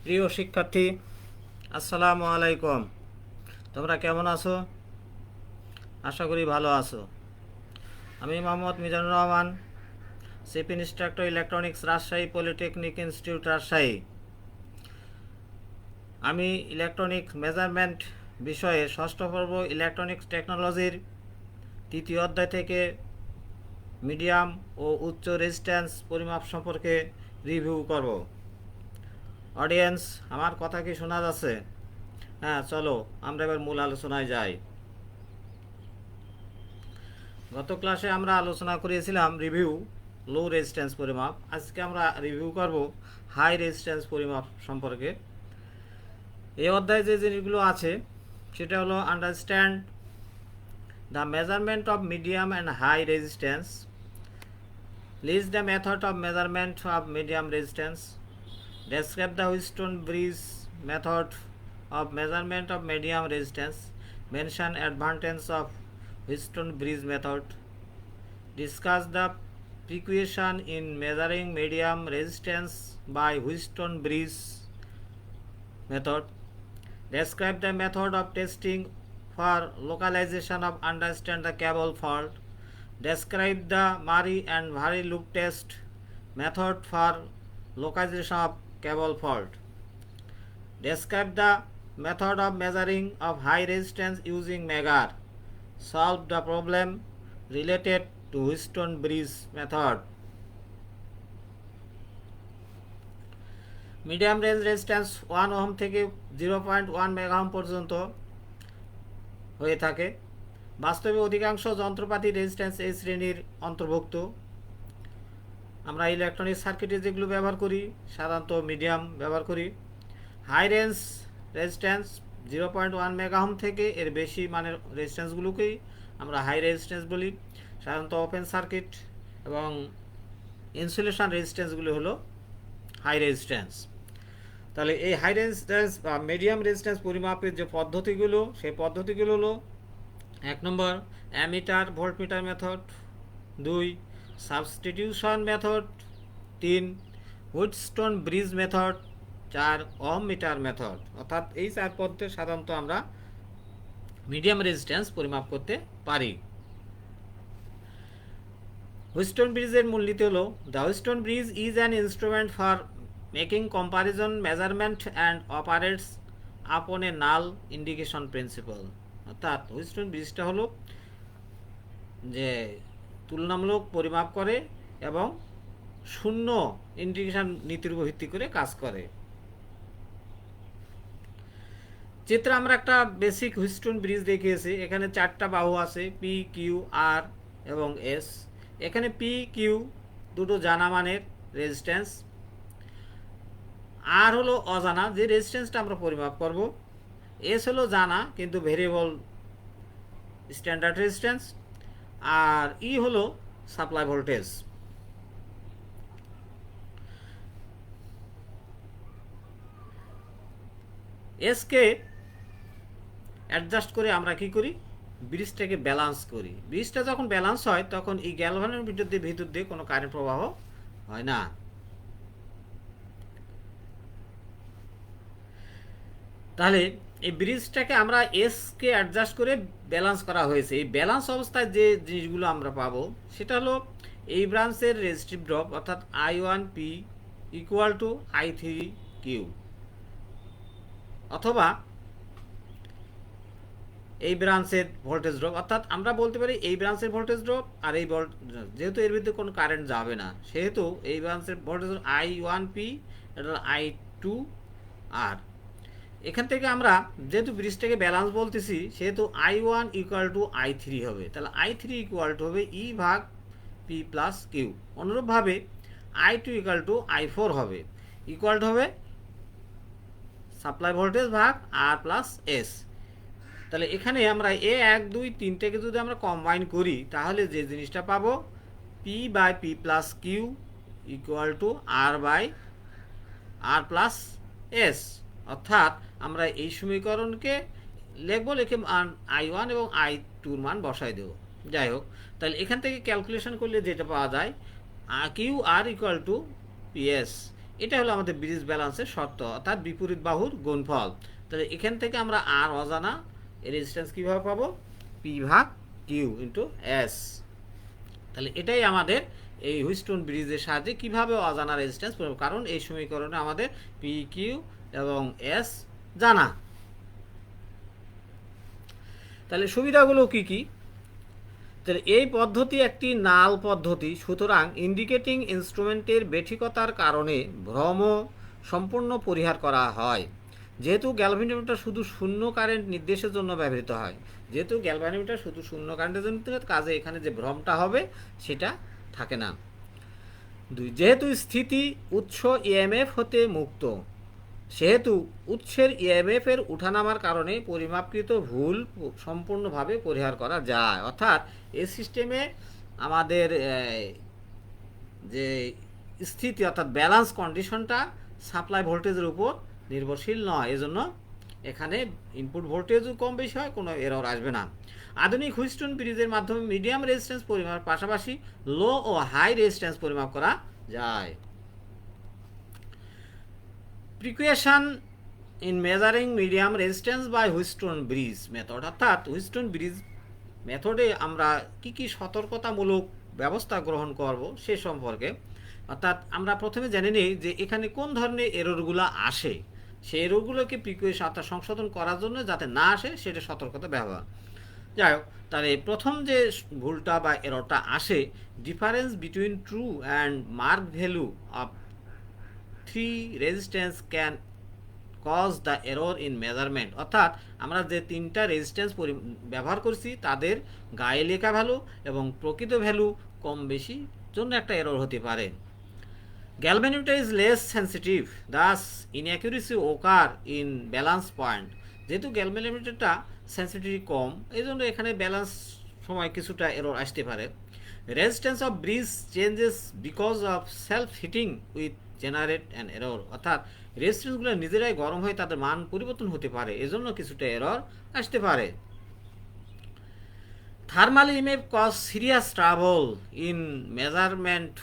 প্রিয় শিক্ষার্থী, আসসালামু আলাইকুম। তোমরা কেমন আছো? আশা করি ভালো আছো। আমি Mohammad Mizanur Rahman, chief instructor electronics, Rajshahi polytechnic institute, Rajshahi. আমি ইলেকট্রনিক্স মেজারমেন্ট বিষয়ে ষষ্ঠ পর্ব ইলেকট্রনিক্স টেকনোলজির তৃতীয় অধ্যায় থেকে মিডিয়াম ও উচ্চ রেজিস্ট্যান্স পরিমাপ সম্পর্কে রিভিউ করব। অডিয়েন্স, আমার কথা কি শোনা যাচ্ছে? হ্যাঁ, চলো আমরা এবার মূল আলোচনায় যাই। গত ক্লাসে আমরা আলোচনা করেছিলাম রিভিউ লো রেজিস্ট্যান্স পরিমাপ। আজকে আমরা রিভিউ করব হাই রেজিস্ট্যান্স পরিমাপ সম্পর্কে। এই অধ্যায়ে যে জিনিসগুলো আছে সেটা হলো understand the measurement of medium and high resistance, list the method of measurement of medium resistance, describe the Wheatstone bridge method of measurement of medium resistance, mention advantage of Wheatstone bridge method, discuss the precaution in measuring medium resistance by Wheatstone bridge method, describe the method of testing for localization of understand the cable fault, describe the Murray and Vary loop test method for localization of cable fault, describe the method of measuring of high resistance using megar, solve the problem related to Wheatstone bridge method. Medium range resistance 1 ohm থেকে 0.1 মেগাওহম পর্যন্ত হয়ে থাকে। বাস্তবে অধিকাংশ যন্ত্রপাতি resistance এই শ্রেণীর অন্তর্ভুক্ত। আমরা ইলেকট্রনিক সার্কিটে যেগুলো ব্যবহার করি সাধারণত মিডিয়াম ব্যবহার করি। হাই রেঞ্জ রেজিস্ট্যান্স 0.1 মেগাওহম থেকে এর বেশি মানের রেজিস্ট্যান্সগুলোকেই আমরা হাই রেজিস্ট্যান্স বলি। সাধারণত ওপেন সার্কিট এবং ইনসুলেশন রেজিস্ট্যান্সগুলো হলো হাই রেজিস্ট্যান্স। তাহলে এই হাই রেজিস্ট্যান্স বা মিডিয়াম রেজিস্ট্যান্স পরিমাপের যে পদ্ধতিগুলো, সেই পদ্ধতিগুলো হলো: 1 নম্বর ammeter voltmeter method, 2 substitution method, 3 Wheatstone bridge method, 4 ohm meter method. অর্থাৎ এই 4 পদ্ধতি সাধারণত আমরা মিডিয়াম রেজিস্ট্যান্স পরিমাপ করতে পারি। হুইটস্টোন ব্রিজের মূলনীতি হলো: the Wheatstone bridge is an instrument for making comparison measurement and operates আপন এ নাল ইন্ডিকেশন প্রিন্সিপাল। অর্থাৎ হুইটস্টোন ব্রিজটা হলো যে তুলনামূলক পরিমাপ করে এবং শূন্য ইন্ডিকেশন নীতির উপর ভিত্তি করে কাজ করে। চিত্রে আমরা একটা বেসিক হুইটস্টোন ব্রিজ দেখিয়েছি। এখানে 4টা বাহু আছে, পি, কিউ, আর এবং এস। এখানে পি, কিউ দুটো জানা মানের রেজিস্ট্যান্স, আর হলো অজানা যে রেজিস্ট্যান্সটা আমরা পরিমাপ করব, এস হলো জানা কিন্তু ভেরিয়েবল স্ট্যান্ডার্ড রেজিস্ট্যান্স, আর ই হলো সাপ্লাই ভোল্টেজ। এসকে অ্যাডজাস্ট করে আমরা কি করি, ব্রিজটাকে ব্যালান্স করি। ব্রিজটা যখন ব্যালান্স হয় তখন এই গ্যালভানের ভিতর দিয়ে কোনো কারেন্ট প্রবাহ হয় না। তাহলে এই ব্রিজটাকে আমরা এসকে অ্যাডজাস্ট করে ব্যালান্স করা হয়েছে। এই ব্যালান্স অবস্থায় যে জিনিসগুলো আমরা পাবো সেটা হলো এই ব্রাঞ্চের রেজিস্টিভ ড্রপ, অর্থাৎ I1P ইকুয়াল টু I3Q, অথবা এই ব্রাঞ্চের ভোল্টেজ ড্রপ। অর্থাৎ আমরা বলতে পারি এই ব্রাঞ্চের ভোল্টেজ ড্রপ আর এই যেহেতু এর ভিতরে কোনো কারেন্ট যাবে না সেহেতু এই ব্রাঞ্চের ভোল্টেজ I1P, এটা I2R। এখান থেকে আমরা যেহেতু ব্রিজটাকে ব্যালান্স বলতেছি সেহেতু I1 ইকুয়াল টু I3 হবে। তাহলে I3 ইকুয়াল টু হবে E ভাগ P প্লাস কিউ। অনুরূপভাবে I2 ইকুয়াল টু I4 হবে, ইকুয়াল টু হবে সাপ্লাই ভোল্টেজ ভাগ আর প্লাস এস। তাহলে এখানে আমরা এ 1, 2, 3টেকে যদি আমরা কম্বাইন করি তাহলে যে জিনিসটা পাবো P by P plus Q equal to R by R plus S. অর্থাৎ আমরা এই সমীকরণকে লিখবো, লিখে I1 এবং I2 মান বসাই দেবো। যাই হোক, তাহলে এখান থেকে ক্যালকুলেশন করলে যেটা পাওয়া যায় Q R equal to PS. এটা হলো আমাদের ব্রিজ ব্যালেন্সের শর্ত, অর্থাৎ বিপরীত বাহুর গুণফল। তাহলে এখান থেকে আমরা আর অজানা রেজিস্ট্যান্স কীভাবে পাবো, পি ভাগ কিউ ইন্টু এস। তাহলে এটাই আমাদের এই হুইস্টন ব্রিজের সাহায্যে কীভাবে অজানা রেজিস্ট্যান্স পাবো, কারণ এই সমীকরণে আমাদের পি কিউ এবং এস জানা। তাহলে সুবিধাগুলো কি কি? তাহলে এই পদ্ধতি একটি নাল পদ্ধতি, সুতরাং ইন্ডিকেটিং ইনস্ট্রুমেন্টের বেঠিকতার কারণে ভ্রম সম্পূর্ণ পরিহার করা হয়। যেহেতু গ্যালভানোমিটার শুধু শূন্য কারেন্ট নির্দেশের জন্য ব্যবহৃত হয়, যেহেতু গ্যালভানোমিটার শুধু শূন্য কারেন্টের জন্য কাজে এখানে যে ভ্রমটা হবে সেটা থাকে না। 2, যেহেতু স্থিতি উৎস ইএমএফ হতে মুক্ত, সেহেতু উৎসের ইএমএফ এর উঠানামার কারণে পরিমাপকৃত ভুল সম্পূর্ণভাবে পরিহার করা যায়। অর্থাৎ এই সিস্টেমে আমাদের যে স্থিতি অর্থাৎ ব্যালেন্স কন্ডিশনটা সাপ্লাই ভোল্টেজের উপর নির্ভরশীল নয়, এজন্য এখানে ইনপুট ভোল্টেজও কম বেশি হয়, কোনো এরর আসবে না। আধুনিক হুইস্টন ব্রিজের মাধ্যমে মিডিয়াম রেজিস্ট্যান্স পরিমাপের পাশাপাশি লো ও হাই রেজিস্ট্যান্স পরিমাপ করা যায়। Precaution in measuring medium resistance by Wheatstone bridge method, অর্থাৎ হুইস্টন ব্রিজ মেথডে আমরা কি কি সতর্কতামূলক ব্যবস্থা গ্রহণ করব সে সম্পর্কে। অর্থাৎ আমরা প্রথমে জেনে নিই যে এখানে কোন ধরনের এররগুলো আসে, সেই এররগুলোকে প্রিকুয়েশন অর্থাৎ সংশোধন করার জন্য যাতে না আসে সেটা সতর্কতা ব্যবহার। যাই হোক, তাহলে প্রথম যে ভুলটা বা এররটা আসে, difference between true and mark value of 3 resistance can cause the error in measurement, অর্থাৎ আমরা যে 3টা রেজিস্ট্যান্স ব্যবহার করছি তাদের গায়ে লেখা ভ্যালু এবং প্রকৃত ভ্যালু কম বেশি জন্য একটা এরর হতে পারে। Galvanometer is less sensitive, thus inaccuracy occur in balance point, যেহেতু গ্যালভানোমিটারটা সেন্সিটিভিটি কম এই জন্য এখানে ব্যালেন্স সময় কিছুটা এরর আসতে পারে। Resistance of bridge changes because of self heating with generate an error, অর্থাৎ রেজিস্ট্যান্সগুলো নিজেরাই গরম হয়ে তাদের মান পরিবর্তন হতে পারে, এজন্য কিছুটা এরর আসতে পারে। Thermal EMF cause serious trouble in measurement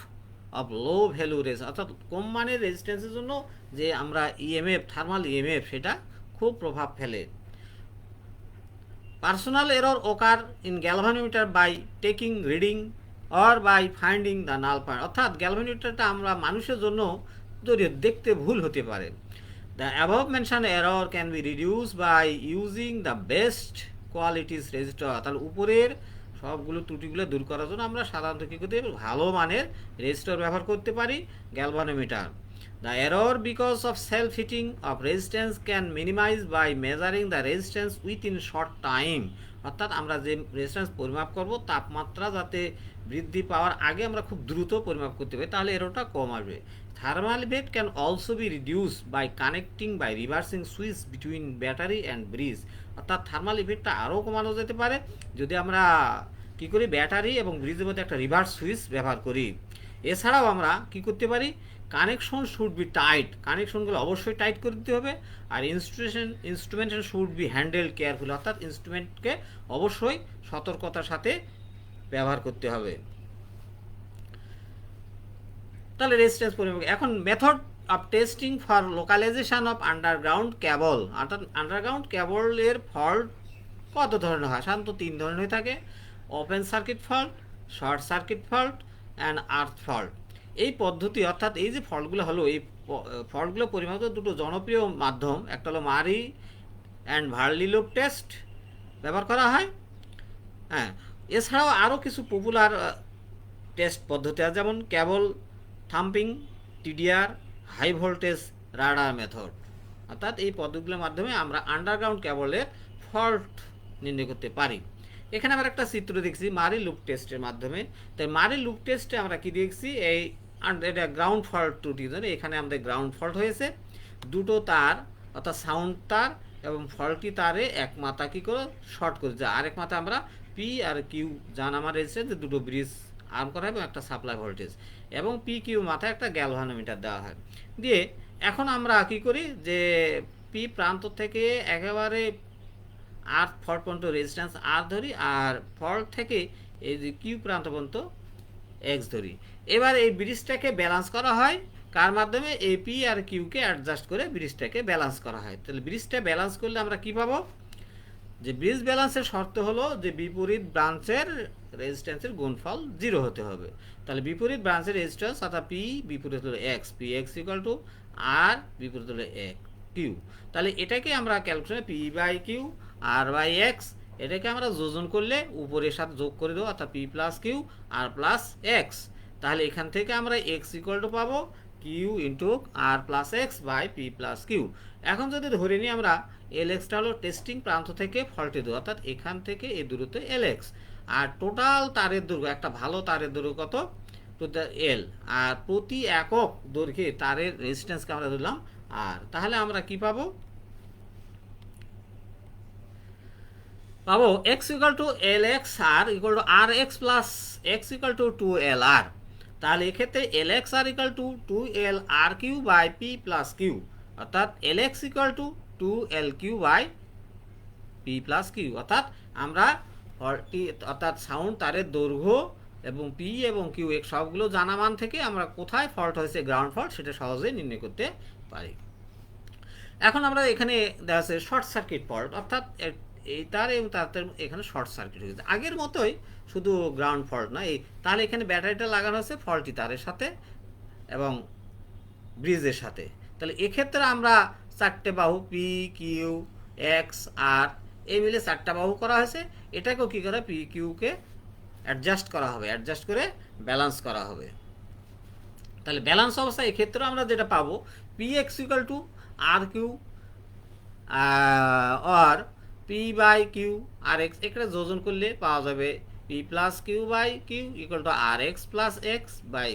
of low value res, অর্থাৎ কম মানের রেজিস্ট্যান্সের জন্য যে আমরা ইএমএফ থার্মাল ইএমএফ সেটা খুব প্রভাব ফেলে। Personal error occur in galvanometer by taking reading or by finding the null point, অর্থাৎ গ্যালভানোমিটারটা আমরা মানুষের জন্য দেখতে ভুল হতে পারে। The above mention error can be reduce by using the best qualities resistor, তাহলে উপরের সবগুলো ত্রুটিগুলো দূর করার জন্য আমরা সাধারণত কী করতে পারি, ভালো মানের রেজিস্টার ব্যবহার করতে পারি galvanometer. The error because of self-heating of resistance can minimize by measuring the resistance within short time, অর্থাৎ আমরা যে রেজিস্ট্যান্স পরিমাপ করব তাপমাত্রা যাতে বৃদ্ধি পাওয়ার আগে আমরা খুব দ্রুত পরিমাপ করতে পারি, তাহলে এররটা কম আসবে। Thermal effect can also be reduce by connecting by reversing switch between battery and bridge, অর্থাৎ থার্মাল ইফেক্টটা আরও কমানো যেতে পারে যদি আমরা কী করি, ব্যাটারি এবং ব্রিজের মধ্যে একটা রিভার্স সুইচ ব্যবহার করি। এছাড়াও আমরা কী করতে পারি, কানেকশন শুড বি টাইট, কানেকশনগুলো অবশ্যই টাইট করে দিতে হবে। আর instrumentation should be handle careful, অর্থাৎ ইনস্ট্রুমেন্টকে অবশ্যই সতর্কতার সাথে ব্যবহার করতে হবে। তাহলে রেজিস্ট্যান্স পরিমাপ। এখন method of testing for localisation of underground cable, অর্থাৎ আন্ডারগ্রাউন্ড কেবলের ফল্ট কত ধরনের হয়, সাধারণত 3 ধরনের হয়ে থাকে, open circuit fault, short circuit fault and earth fault. এই পদ্ধতি অর্থাৎ এই যে ফল্টগুলো হলো, এই ফল্টগুলো পরিমাপের দুটো জনপ্রিয় মাধ্যম, একটা হলো মারি অ্যান্ড ভার্লি-লুপ টেস্ট ব্যবহার করা হয়। হ্যাঁ, এছাড়াও আরও কিছু পপুলার টেস্ট পদ্ধতি আছে, যেমন cable thumping, TDR, high voltage radar method, অর্থাৎ এই পদ্ধতিগুলোর মাধ্যমে আমরা আন্ডারগ্রাউন্ড কেবলের ফল্ট নির্ণয় করতে পারি। এখানে আমরা একটা চিত্র দেখছি মারি লুপ টেস্টের মাধ্যমে। তাই মারি লুপ টেস্টে আমরা কি দেখছি, এই এটা গ্রাউন্ড ফল্ট ত্রুটির জন্য এখানে আমাদের গ্রাউন্ড ফল্ট হয়েছে, দুটো তার অর্থাৎ সাউন্ড তার এবং ফল্টি তারে এক মাথা কী করে শর্ট করে যায়, আরেক মাথা আমরা পি আর কিউ জান আমার রেজিস্ট্যান্স দুটো ব্রিজ আর্ম করা হয় এবং একটা সাপ্লাই ভোল্টেজ, এবং পি কিউ মাথায় একটা গ্যালভানোমিটার দেওয়া হয়। দিয়ে এখন আমরা কি করি, যে পি প্রান্ত থেকে একেবারে আর ফল্ট পর্যন্ত রেজিস্ট্যান্স আর ধরি, আর ফল্ট থেকে এই যে কিউ প্রান্ত পর্যন্ত এক্স ধরি। এবার এই ব্রিজটাকে ব্যালেন্স করা হয় কার মাধ্যমে এ পি আর কিউকে অ্যাডজাস্ট করে ব্রিজটাকে ব্যালেন্স করা হয়। তাহলে ব্রিজটা ব্যালেন্স করলে আমরা কি পাবো, যে ব্রিজ ব্যালেন্সের শর্ত হলো যে বিপরীত ব্রাঞ্চের রেজিস্ট্যান্সের গুণফল 0 হতে হবে। তাহলে বিপরীত ব্রাঞ্চের রেজিস্ট্যান্স অর্থাৎ পি বিপরীত হলো X, P X equal to R বিপরীত হলো কিউ। তাহলে এটাকে আমরা ক্যালকুলেশনে P by Q R by X, এটাকে আমরা যোজন করলে উপরের সাথে যোগ করে দেবো, অর্থাৎ P plus Q R plus X. তাহলে এখান থেকে আমরা এক্স ইকুয়াল টু পাবো Q into R plus X by P plus Q. এখন যদি ধরে নিই আমরা এল এক্সটা হলো টেস্টিং প্রান্ত থেকে ফল্টের দূরত্ব, অর্থাৎ এখান থেকে এই দূরত্ব এল এক্স, আর টোটাল তারের দৈর্ঘ্য, একটা ভালো তারের দৈর্ঘ্য কত, এল, আর প্রতি একক দৈর্ঘ্যে তারের রেজিস্ট্যান্সকে আমরা ধরলাম আর। তাহলে আমরা কি পাবো, X equal to L X R equal to R X plus X equal to 2 L R. তাহলে এক্ষেত্রে L X R equal to 2 L R Q by P plus Q, অর্থাৎ L X equal to 2 L Q by P plus Q. অর্থাৎ আমরা অর্থাৎ sound তারের দৈর্ঘ্য এবং P এবং কিউ এক সবগুলো জানা মান থেকে আমরা কোথায় ফল্ট হয়েছে, গ্রাউন্ড ফল্ট, সেটা সহজেই নির্ণয় করতে পারি। এখন আমরা এখানে দেখা যাচ্ছে শর্ট সার্কিট ফল্ট, অর্থাৎ এই তার এবং তার এখানে শর্ট সার্কিট হয়েছে, আগের মতোই, শুধু গ্রাউন্ড ফল্ট না। তাহলে এখানে ব্যাটারিটা লাগানো হচ্ছে ফল্টি তারের সাথে এবং ব্রিজের সাথে। তাহলে এক্ষেত্রে আমরা 4টে বাহু পি কিউ এক্স আর এই মিলে 4টা বাহু করা হয়েছে। এটাকেও কী করা, পি কিউকে অ্যাডজাস্ট করা হবে, অ্যাডজাস্ট করে ব্যালেন্স করা হবে। তাহলে ব্যালেন্স অবস্থায় এক্ষেত্রে আমরা যেটা পাবো, P X equal to R Q R P by Q R X, এখানে যোজন করলে পাওয়া যাবে P plus Q by Q equal to R X plus X by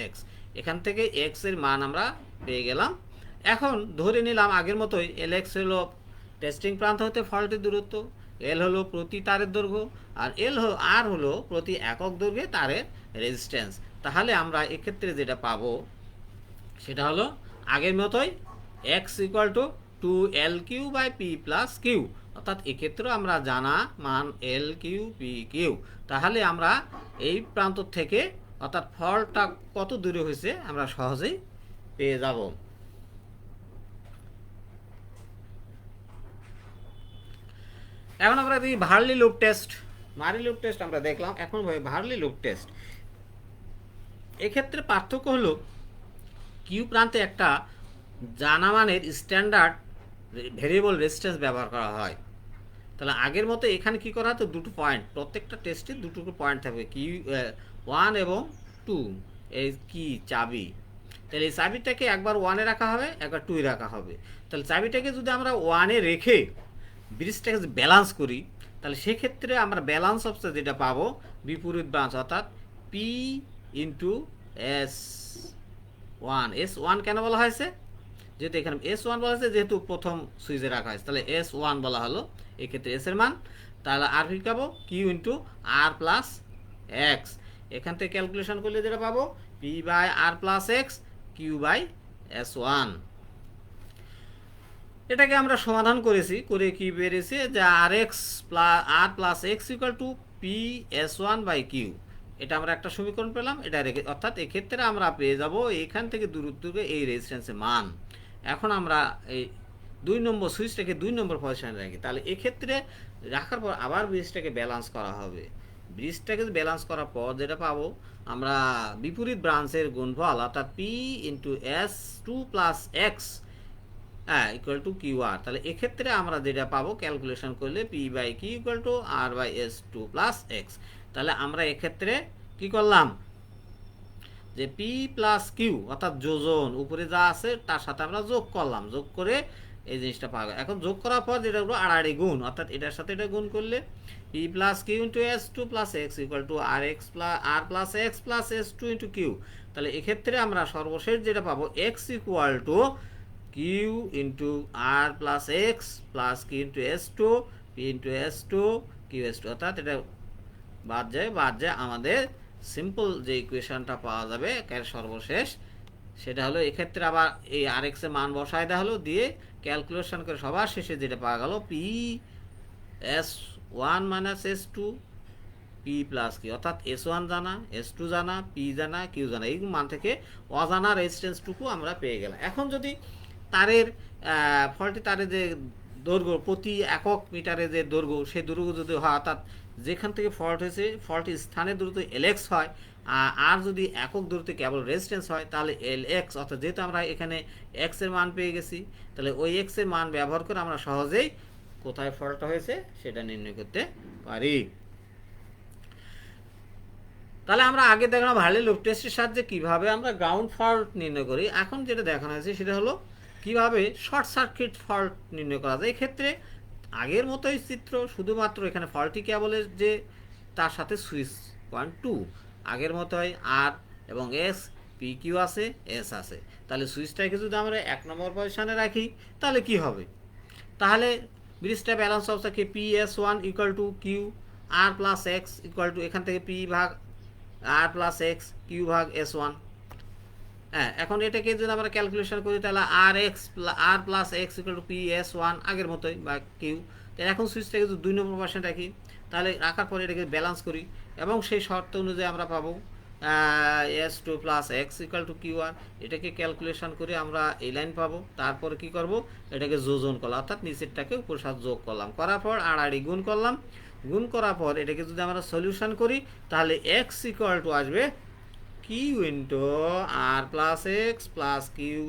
X. এখান থেকে এক্স এর মান আমরা পেয়ে গেলাম। এখন ধরে নিলাম আগের মতোই এল এক্স হলো টেস্টিং প্রান্ত হতে ফল্টের দূরত্ব, এল হলো প্রতি তারের দৈর্ঘ্য, আর আর হলো প্রতি একক দৈর্ঘ্যে তারের রেজিস্ট্যান্স। তাহলে আমরা এক্ষেত্রে যেটা পাবো সেটা হলো আগের মতোই X equal to 2 L Q by P plus Q, অর্থাৎ এক্ষেত্রে আমরা জানা মান এল কিউ পি কিউ। তাহলে আমরা এই প্রান্ত থেকে অর্থাৎ ফল্টটা কত দূরে হয়েছে আমরা সহজেই পেয়ে যাব। এখন আমরা দেখি ভার্লি লুপ টেস্ট। মারি লুপ টেস্ট আমরা দেখলাম, এখন ভার্লি লুপ টেস্ট। এক্ষেত্রে পার্থক্য হলো কিউ প্রান্তে একটা জানা মানের স্ট্যান্ডার্ড ভেরিয়েবল রেজিস্ট্যান্স ব্যবহার করা হয়। তাহলে আগের মতো এখানে কি করা হতো, দুটো পয়েন্ট, প্রত্যেকটা টেস্টে দুটো পয়েন্ট থাকবে, কি 1 এবং 2, এই কি চাবি। তাহলে এই চাবিটাকে একবার 1-এ রাখা হবে, একবার 2-এ রাখা হবে। তাহলে চাবিটাকে যদি আমরা 1-এ রেখে ব্রিজটাকে যদি ব্যালেন্স করি, তাহলে সেক্ষেত্রে আমরা ব্যালেন্স অবস্থা যেটা পাবো বিপরীত ব্রাঞ্চ, অর্থাৎ P into S one. S one কেন বলা হয়েছে, যেহেতু এখানে এস ওয়ান বলা হয়েছে, যেহেতু প্রথম সুইচে রাখা হয়েছে, তাহলে এস ওয়ান বলা হলো এক্ষেত্রে এস এর মান। তাহলে আর কি পাবো, Q into R plus X. এখান থেকে ক্যালকুলেশন করলে যেটা পাবো P by R plus X Q by S one. এটাকে আমরা সমাধান করেছি, করে কি বেরিয়েছে যে R X R plus X equal to P S one by Q. এটা আমরা একটা সমীকরণ পেলাম, এটা রেখে, অর্থাৎ এক্ষেত্রে আমরা পেয়ে যাব এখান থেকে দূরত্বকে এই রেজিস্ট্যান্সের মান। এখন আমরা এই 2 নম্বর সুইচটাকে 2 নম্বর পজিশনে রাখি। তাহলে এক্ষেত্রে রাখার পর আবার ব্রিজটাকে ব্যালেন্স করা হবে। ব্রিজটাকে ব্যালেন্স করার পর যেটা পাবো আমরা বিপরীত ব্রাঞ্চের গুণফল, অর্থাৎ P into S two plus X equal to Q R. তাহলে এক্ষেত্রে আমরা যেটা পাবো ক্যালকুলেশন করলে P by Q equal to R by S two plus X. তাহলে আমরা এক্ষেত্রে কি করলাম, যে পি প্লাস কিউ অর্থাৎ যোজন উপরে যা আছে তার সাথে আমরা যোগ করলাম, যোগ করে এই জিনিসটা পাবো। এখন যোগ করার পর যেটা হলো আড়াআড়ি গুণ, অর্থাৎ এটার সাথে এটা গুণ করলে P plus Q into S two plus X equal to R X plus R plus X plus S two into Q. তাহলে এক্ষেত্রে আমরা সর্বশেষ যেটা পাবো X equal to Q into R plus X plus Q into S two P into S two Q S two, অর্থাৎ এটা বাদ যায় আমাদের সিম্পল যে ইকুয়েশনটা পাওয়া যাবে সর্বশেষ, সেটা হলো এক্ষেত্রে আবার এই আর এক্স এর মান বসায় দেওয়া হলো, দিয়ে ক্যালকুলেশন করে সবার শেষে যেটা পাওয়া গেল P S one minus S two P plus Q, অর্থাৎ S1 জানা, S2 জানা, পি জানা, কিউ জানা, এই মান থেকে অজানা রেজিস্ট্যান্সটুকু আমরা পেয়ে গেলাম। এখন যদি তারের ফল্টি তারের যে দৈর্ঘ্য, প্রতি একক মিটারে যে দৈর্ঘ্য, সেই দৈর্ঘ্য যদি হয়, অর্থাৎ যেখান থেকে ফল্ট হয়েছে ফল্ট স্থানের দূরত্ব এলএক্স হয়, আর যদি একক দূরত্বে কেবল রেজিস্ট্যান্স হয়, তাহলে এলএক্স, অর্থাৎ যেহেতু আমরা এখানে এক্স এর মান পেয়ে গেছি, তাহলে ওই এক্স এর মান ব্যবহার করে আমরা সহজেই কোথায় ফল্টটা হয়েছে সেটা নির্ণয় করতে পারি। তাহলে আমরা আগে দেখানো ভার্লি লুপ টেস্টের সাহায্যে কিভাবে আমরা গ্রাউন্ড ফল্ট নির্ণয় করি। এখন যেটা দেখানো হয়েছে সেটা হলো কিভাবে শর্ট সার্কিট ফল্ট নির্ণয় করা যায়। এক্ষেত্রে আগের মতোই চিত্র, শুধুমাত্র এখানে ফল্টি কেবলের যে তার সাথে সুইচ পয়েন্ট 2 আগের মতোই, আর এবং এস, পি কিউ আছে, এস আছে। তাহলে সুইচটাকে যদি আমরা 1 নম্বর পজিশনে রাখি তাহলে কি হবে, তাহলে ব্রিজটা ব্যালেন্স অবস্থাকে P S one equal to Q R plus X equal to, এখান থেকে পি ভাগ আর প্লাস এক্স কিউ ভাগ এস ওয়ান। হ্যাঁ, এখন এটাকে যদি আমরা ক্যালকুলেশন করি তাহলে R plus X equal to P S one আগের মতোই বা কিউ। এখন সুইচটাকে যদি 2 নম্বর পজিশনে রাখি, তাহলে রাখার পরে এটাকে ব্যালেন্স করি এবং সেই শর্ত অনুযায়ী আমরা পাবো S two plus X equal to Q R. এটাকে ক্যালকুলেশন করে আমরা এই লাইন পাবো। তারপরে কি করব, এটাকে যোজন করলাম, অর্থাৎ নিচেরটাকে উপর সাথে যোগ করলাম, করার পর আড়াআড়ি গুণ করলাম। গুণ করার পর এটাকে যদি আমরা সলিউশন করি তাহলে এক্স ইকুয়াল টু আসবে Q into R plus X plus Q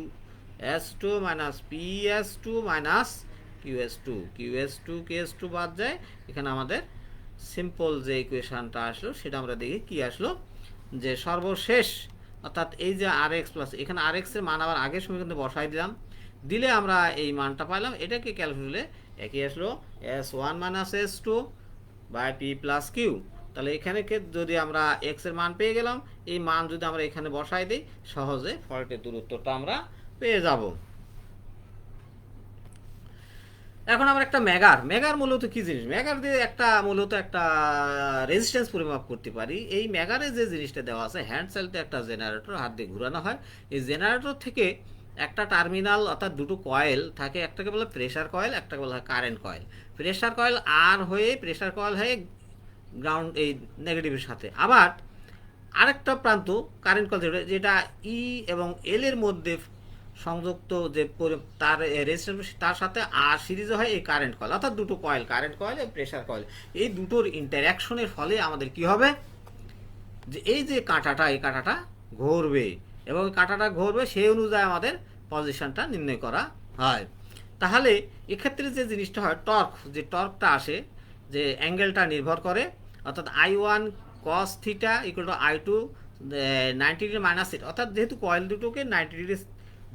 S two minus P S two minus Q S two, Q S two কে এস টু বাদ যায়। এখানে আমাদের সিম্পল যে ইকুয়েশনটা আসলো সেটা আমরা দেখি কি আসলো, যে সর্বশেষ অর্থাৎ এই যে আর এক্স প্লাস, এখানে আর এক্সের মান আবার আগের সমীকরণে বসাই দিলাম, দিলে আমরা এই মানটা পাইলাম। এটাকে ক্যালকুলেটরে একই আসলো S one minus S two by P plus Q. তাহলে এখানে যদি আমরা এক্স এর মান পেয়ে গেলাম, এই মান যদি আমরা এখানে বসাই দিই, সহজে ফল্টের দূরত্বটা আমরা পেয়ে যাব। এখন আমরা একটা মেগার মূলত কি জিনিস, মেগার দিয়ে মূলত একটা রেজিস্ট্যান্স পরিমাপ করতে পারি। এই মেগারে যে জিনিসটা দেওয়া আছে, হ্যান্ড সেলতে একটা জেনারেটর হাত দিয়ে ঘুরানো হয়। এই জেনারেটর থেকে একটা টার্মিনাল অর্থাৎ দুটো কয়েল থাকে, একটাকে বলে প্রেসার কয়েল, একটাকে বলা হয় current coil. Pressure coil pressure coil হয়ে গ্রাউন্ড এই নেগেটিভের সাথে, আবার আরেকটা প্রান্ত কারেন্ট কয়েল যেটা ই এবং এল এর মধ্যে সংযুক্ত, যে তার রেজিস্ট্যান্স তার সাথে আর সিরিজে হয় এই কারেন্ট কয়েল, অর্থাৎ দুটো কয়েল, কারেন্ট কয়েল এবং প্রেসার কয়েল। এই দুটোর ইন্টারঅ্যাকশনের ফলে আমাদের কি হবে, যে এই যে কাঁটাটা, এই কাঁটাটা ঘুরবে এবং কাঁটাটা ঘুরবে, সেই অনুযায়ী আমাদের পজিশনটা নির্ণয় করা হয়। তাহলে এক্ষেত্রে যে জিনিসটা হয়, যে টর্কটা আসে, যে অ্যাঙ্গেলটা নির্ভর করে, অর্থাৎ I one cos theta equal to I two 90 degree minus theta, অর্থাৎ যেহেতু কয়েল দুটোকে 90 ডিগ্রি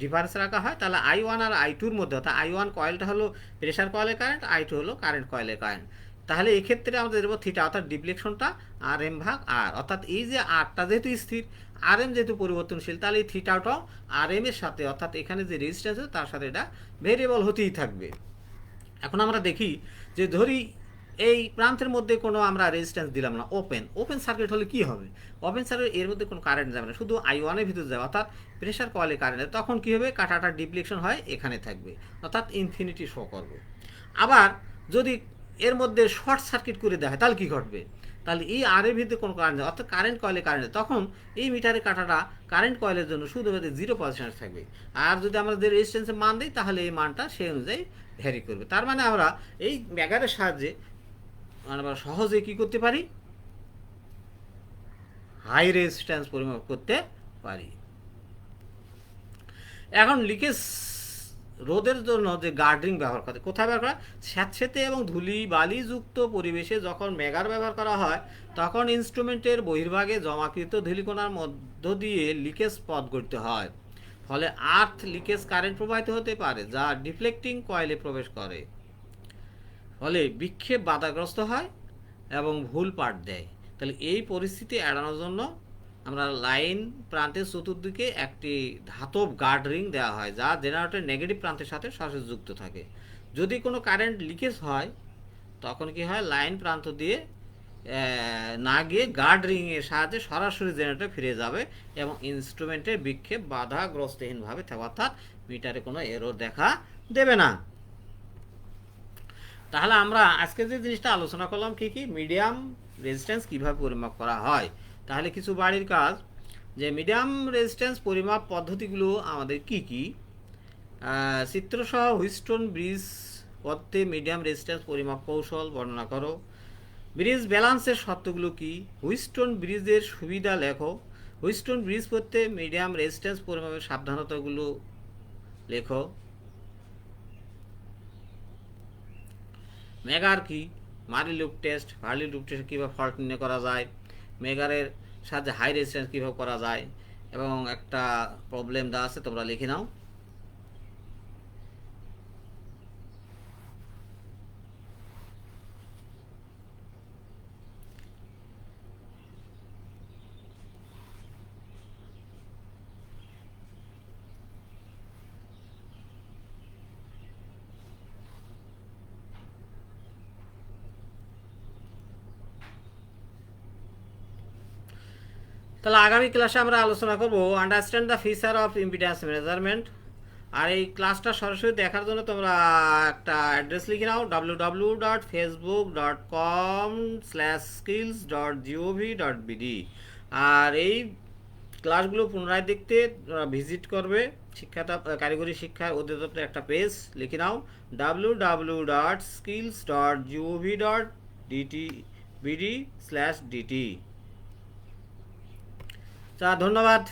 ডিফারেন্স রাখা হয়, তাহলে আই ওয়ান আর আই টুর মধ্যে, অর্থাৎ আই ওয়ান কয়েলটা হলো প্রেসার কয়েলের কারেন্ট, আই টু হলো কারেন্ট কয়েলের কারেন্ট। তাহলে এক্ষেত্রে আমাদের দেবো থিটা, অর্থাৎ ডিফ্লেকশনটা আর এম ভাগ আর, অর্থাৎ এই যে আরটা যেহেতু স্থির, আর এম যেহেতু পরিবর্তনশীল, তাহলে এই থিটাটাও আর এম এর সাথে, অর্থাৎ এখানে যে রেজিস্ট্যান্স আছে তার সাথে এটা ভেরিয়েবল হতেই থাকবে। এখন আমরা দেখি যে ধরি এই প্রান্তের মধ্যে কোনো আমরা রেজিস্ট্যান্স দিলাম না, ওপেন সার্কিট হলে কি হবে, ওপেন সার্কিট এর মধ্যে কোনো কারেন্ট যাবে না, শুধু আই ওয়ানের ভিতরে যাবে, অর্থাৎ প্রেসার কয়েলে কারেন্ট। তখন কি হবে, কাঁটাটা ডিফ্লেকশন হয় এখানে থাকবে, অর্থাৎ ইনফিনিটি শো করবে। আবার যদি এর মধ্যে শর্ট সার্কিট করে দেওয়া হয় তাহলে কি ঘটবে, তাহলে এই আর এর ভিতরে কোনো কারেন্ট, অর্থাৎ কারেন্ট কয়েলে কারেন্ট, তখন এই মিটারের কাঁটাটা কারেন্ট কয়েলের জন্য শুধু 0 পজিশনে থাকবে। আর যদি আমরা যে রেজিস্ট্যান্সের মান দিই তাহলে এই মানটা সেই অনুযায়ী ভ্যারি করবে। তার মানে আমরা এই মেগারের সাহায্যে আমরা সহজে কি করতে পারি, হাই রেজিস্ট্যান্স পরিমাপ করতে পারি। এখন লিকেজ রোধের জন্য যে গার্ডরিং ব্যবহার করে, কোথায় ব্যবহার করা, স্যাঁতসেঁতে এবং ধুলি বালিযুক্ত পরিবেশে যখন মেগার ব্যবহার করা হয়, তখন ইনস্ট্রুমেন্টের বহির্ভাগে জমাকৃত ধূলিকণার মধ্য দিয়ে লিকেজ পথ গঠিত হয়, ফলে আর্থ লিকেজ কারেন্ট প্রবাহিত হতে পারে, যা ডিফ্লেক্টিং কয়েলে প্রবেশ করে, ফলে বিক্ষেপ বাধাগ্রস্ত হয় এবং ভুল পাঠ দেয়। তাহলে এই পরিস্থিতি এড়ানোর জন্য আমরা লাইন প্রান্তের চতুর্দিকে একটি ধাতব গার্ড রিং দেওয়া হয়, যা জেনারেটরের নেগেটিভ প্রান্তের সাথে সরাসরি যুক্ত থাকে। যদি কোনো কারেন্ট লিকেজ হয় তখন কি হয়, লাইন প্রান্ত দিয়ে না গিয়ে গার্ড রিংয়ের সাহায্যে সরাসরি জেনারেটরে ফিরে যাবে এবং ইনস্ট্রুমেন্টের বিক্ষেপ বাধাগ্রস্তহীনভাবে থাকবে, অর্থাৎ মিটারে কোনো এরর দেখা দেবে না। তাহলে আমরা আজকে যে জিনিসটা আলোচনা করলাম কি কি মিডিয়াম রেজিস্ট্যান্স কিভাবে পরিমাপ করা হয়। তাহলে কিছু বাড়ির কাজ, যে মিডিয়াম রেজিস্ট্যান্স পরিমাপ পদ্ধতিগুলো আমাদের কি কি, চিত্রসহ হুইস্টন ব্রিজ পথে মিডিয়াম রেজিস্ট্যান্স পরিমাপ কৌশল বর্ণনা করো। ব্রিজ ব্যালান্সের শর্তগুলো কি, হুইস্টন ব্রিজের সুবিধা লেখো। হুইস্টন ব্রিজ পথে মিডিয়াম রেজিস্ট্যান্স পরিমাপের সাবধানতাগুলো লেখো। মেগার কি, মারি লুপ টেস্ট, ভার্লি লুপ টেস্ট কীভাবে ফল্ট নির্ণয় করা যায়, মেগারের সাহায্যে হাই রেজিস্ট্যান্স কীভাবে করা যায়, এবং একটা প্রবলেম দেওয়া আছে, তোমরা লিখে নাও। তাহলে আগামী ক্লাসে আমরা আলোচনা করব understand the feature of impedance measurement. আর এই ক্লাসটা সরাসরি দেখার জন্য তোমরা একটা অ্যাড্রেস লিখে নাও, www.facebook.com/skills.gov.bd। আর এই ক্লাসগুলো পুনরায় দেখতে ভিজিট করবে শিক্ষাটা কারিগরি শিক্ষা অধিদপ্তরের একটা পেজ, লিখে নাও www.skills.gov.bd/dt। ধন্যবাদ।